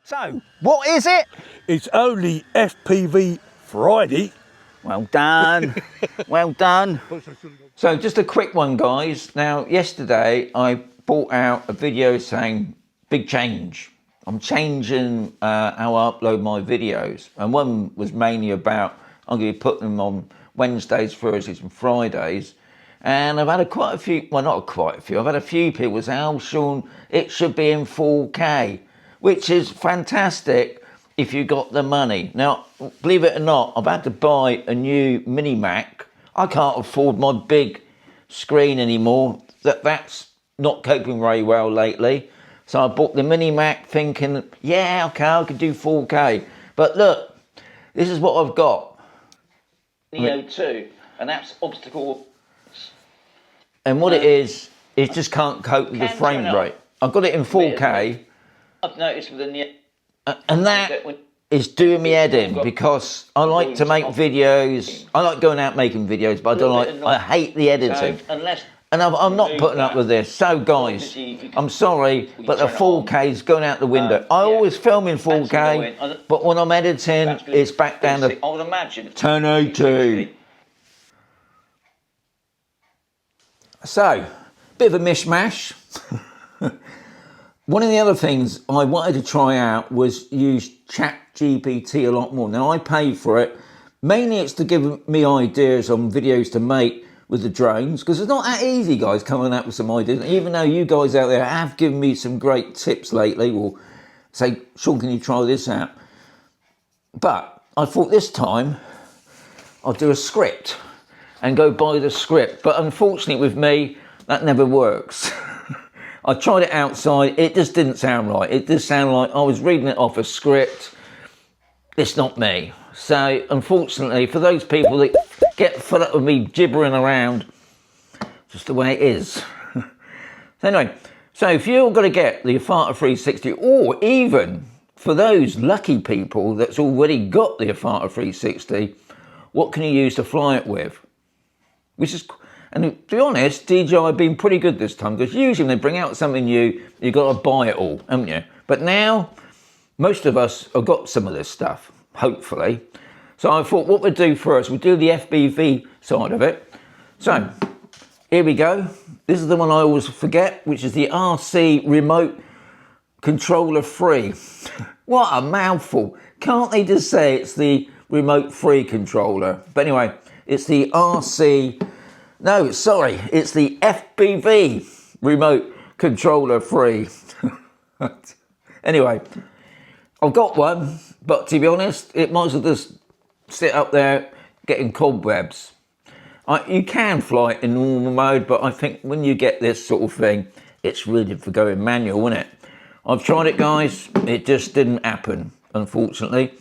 So, what is it? It's only FPV Friday. Well done. Well done. So, just a quick one, guys. Now, yesterday I brought out a video saying big change. I'm changing how I upload my videos. And one was mainly about I'm going to be putting them on Wednesdays, Thursdays and Fridays. And I've had quite a few, well, not quite a few, I've had a few people say, oh, Shaun, it should be in 4K, which is fantastic if you got the money. Now, believe it or not, I've had to buy a new mini Mac. I can't afford my big screen anymore. That's not coping very well lately. So I bought the mini Mac thinking, yeah, okay, I could do 4K. But look, this is what I've got. Neo 2, and that's obstacle. And what it is just can't cope with the frame rate. I've got it in 4K. I've noticed with the Neo. And that is doing me head in because I like to make videos. I like going out making videos, but I don't like, I hate the editing. And I'm not putting up with this. So guys, I'm sorry, but the 4K is going out the window. I always film in 4K, but when I'm editing, it's back down to 1080. So, bit of a mishmash. One of the other things I wanted to try out was use ChatGPT a lot more. Now, I paid for it. Mainly it's to give me ideas on videos to make with the drones, because it's not that easy, guys, coming up with some ideas. Even though you guys out there have given me some great tips lately, or say, Shaun, can you try this out? But I thought this time I'll do a script and go by the script. But unfortunately with me, that never works. I tried it outside, it just didn't sound right. It just sounded like I was reading it off a script. It's not me. So unfortunately, for those people that get fed up with me gibbering around, just the way it is. So anyway, so if you're going to get the Avata 360, or even for those lucky people that's already got the Avata 360, what can you use to fly it with? Which is, and to be honest, DJI have been pretty good this time, because usually when they bring out something new, you've got to buy it all, haven't you? But now, most of us have got some of this stuff, hopefully. So I thought what we'd do first, we'll do the FPV side of it. So, here we go. This is the one I always forget, which is the RC Remote Controller 3. What a mouthful. Can't they just say it's the Remote Free controller? But anyway, it's the RC, no, sorry, it's the FPV Remote Controller 3. Anyway, I've got one, but to be honest, it might as well just sit up there getting cobwebs. You can fly it in normal mode, but I think when you get this sort of thing, it's really for going manual, isn't it? I've tried it, guys, it just didn't happen, unfortunately.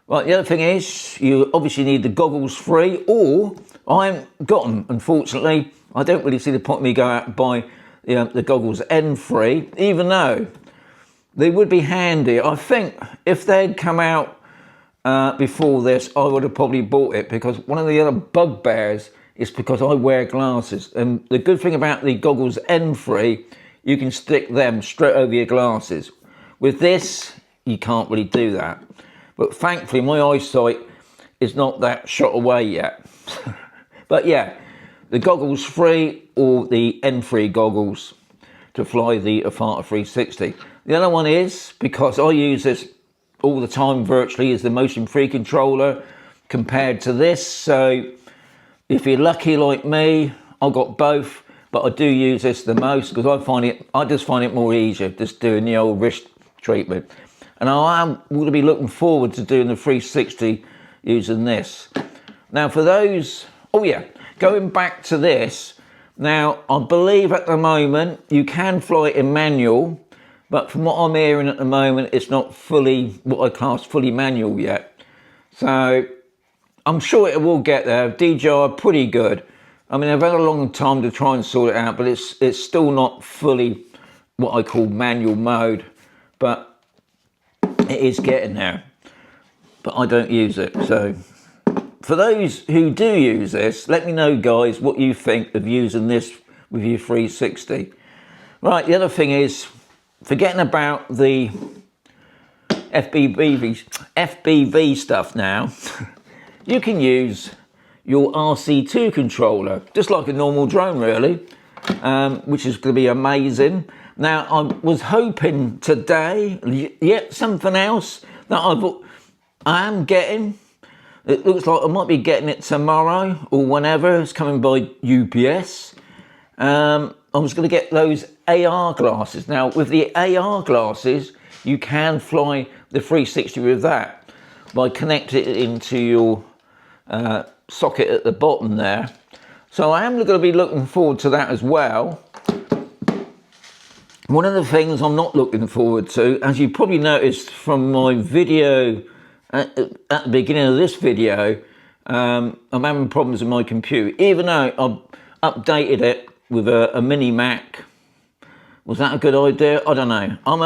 Right, the other thing is, you obviously need the goggles free, or I haven't got them, unfortunately. I don't really see the point of me going out and buy the Goggles N3, even though they would be handy. I think if they'd come out before this, I would have probably bought it, because one of the other bugbears is because I wear glasses. And the good thing about the Goggles N3, you can stick them straight over your glasses. With this, you can't really do that. But thankfully, my eyesight is not that shot away yet. But yeah, the Goggles 3 or the N3 goggles to fly the Avata 360. The other one is, because I use this all the time virtually, is the Motion Free controller compared to this. So if you're lucky like me, I've got both, but I do use this the most because I just find it more easier just doing the old wrist treatment. And I am going to be looking forward to doing the 360 using this. Now for those, oh yeah, going back to this, now I believe at the moment you can fly it in manual, but from what I'm hearing at the moment, it's not fully, what I class fully manual yet. So I'm sure it will get there. DJI are pretty good. I mean, they've had a long time to try and sort it out, but it's still not fully what I call manual mode, but it is getting there. But I don't use it. So for those who do use this, let me know, guys, what you think of using this with your 360. Right, the other thing is, forgetting about the FPV stuff now, you can use your RC2 controller, just like a normal drone really, which is going to be amazing. Now, I was hoping today, yet something else that I am getting. It looks like I might be getting it tomorrow or whenever. It's coming by UPS. I was going to get those AR glasses. Now, with the AR glasses, you can fly the 360 with that by connecting it into your socket at the bottom there. So I am going to be looking forward to that as well. One of the things I'm not looking forward to, as you probably noticed from my video at the beginning of this video, I'm having problems with my computer, even though I've updated it with a mini Mac. Was that a good idea? I don't know. I'm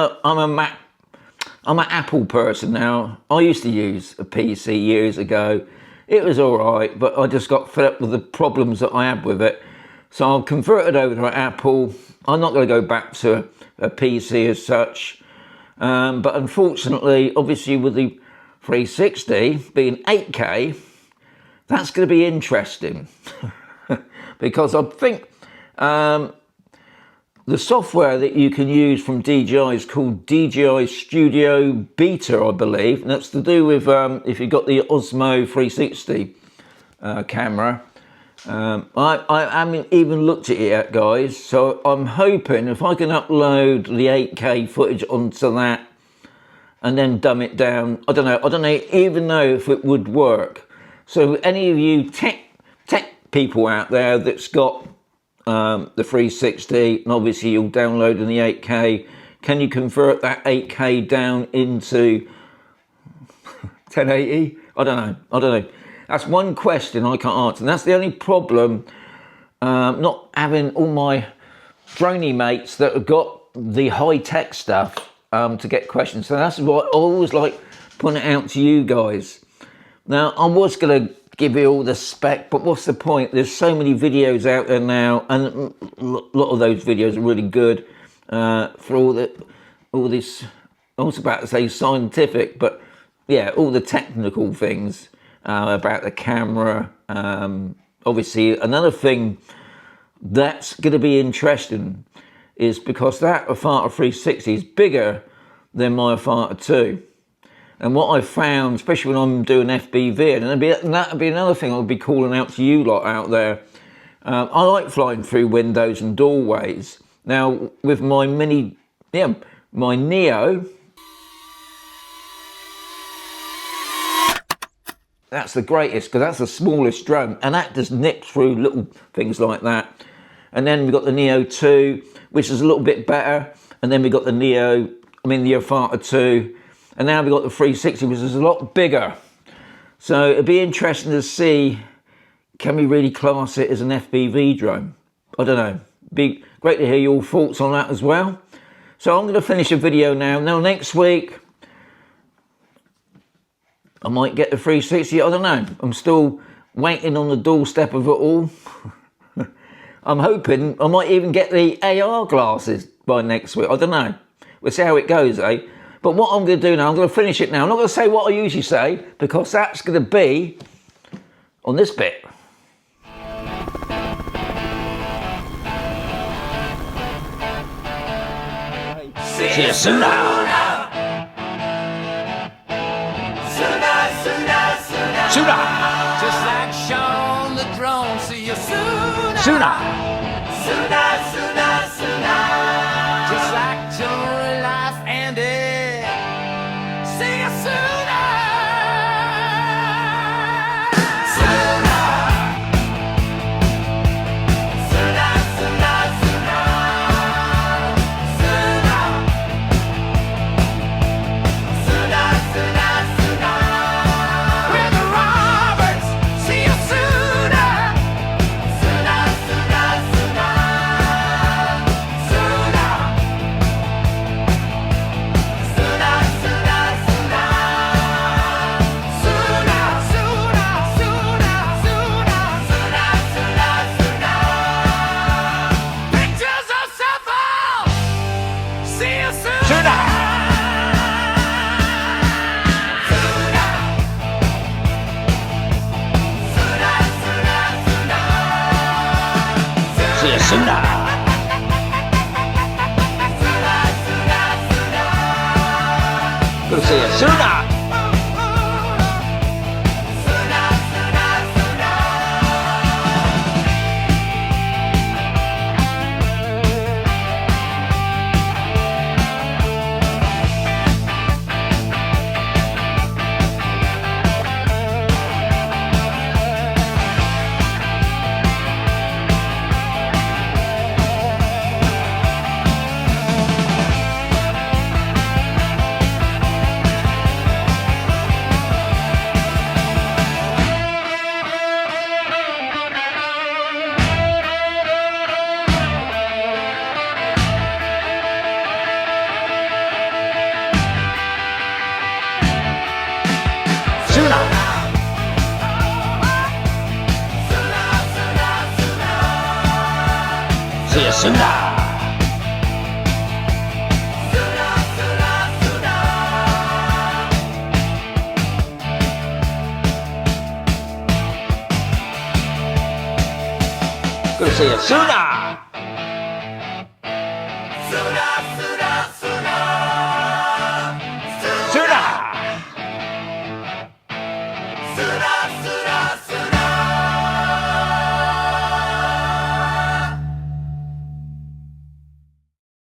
an Apple person now. I used to use a PC years ago. It was all right, but I just got fed up with the problems that I had with it. So I've converted over to Apple. I'm not going to go back to a PC as such. But unfortunately, obviously with the 360 being 8K, that's going to be interesting. Because I think the software that you can use from DJI is called DJI Studio Beta, I believe. And that's to do with if you've got the Osmo 360 camera. I haven't even looked at it yet, guys. So I'm hoping if I can upload the 8K footage onto that and then dumb it down. I don't know even know if it would work. So any of you tech people out there that's got the 360, and obviously you'll download in the 8K, can you convert that 8K down into 1080? I don't know. That's one question I can't answer, and that's the only problem, not having all my droney mates that have got the high-tech stuff to get questions. So that's what I always like putting it out to you guys. Now, I was going to give you all the spec, but what's the point? There's so many videos out there now, and a lot of those videos are really good for all this, I was about to say scientific, but yeah, all the technical things about the camera. Obviously, another thing that's going to be interesting is because that Avata 360 is bigger than my Avata 2. And what I found, especially when I'm doing FPV, and that'd be another thing I'll be calling out to you lot out there. I like flying through windows and doorways. Now, with my my Neo, that's the greatest because that's the smallest drone, and that just nips through little things like that. And then we've got the Neo 2, which is a little bit better. And then we've got the the Avata 2. And now we've got the 360, which is a lot bigger. So it'd be interesting to see, can we really class it as an FPV drone? I don't know. Be great to hear your thoughts on that as well. So I'm going to finish the video now. Now next week, I might get the 360. I don't know. I'm still waiting on the doorstep of it all. I'm hoping I might even get the AR glasses by next week. I don't know. We'll see how it goes, eh? But what I'm going to do now, I'm going to finish it now. I'm not going to say what I usually say, because that's going to be on this bit. See you soon now. Sooner. Just like Shaun the drone. See you sooner. Sooner. Just like Joy Life Andy. See you sooner. With the Roberts. See you sooner. Good to see you sooner. See you sooner. Good to see you sooner.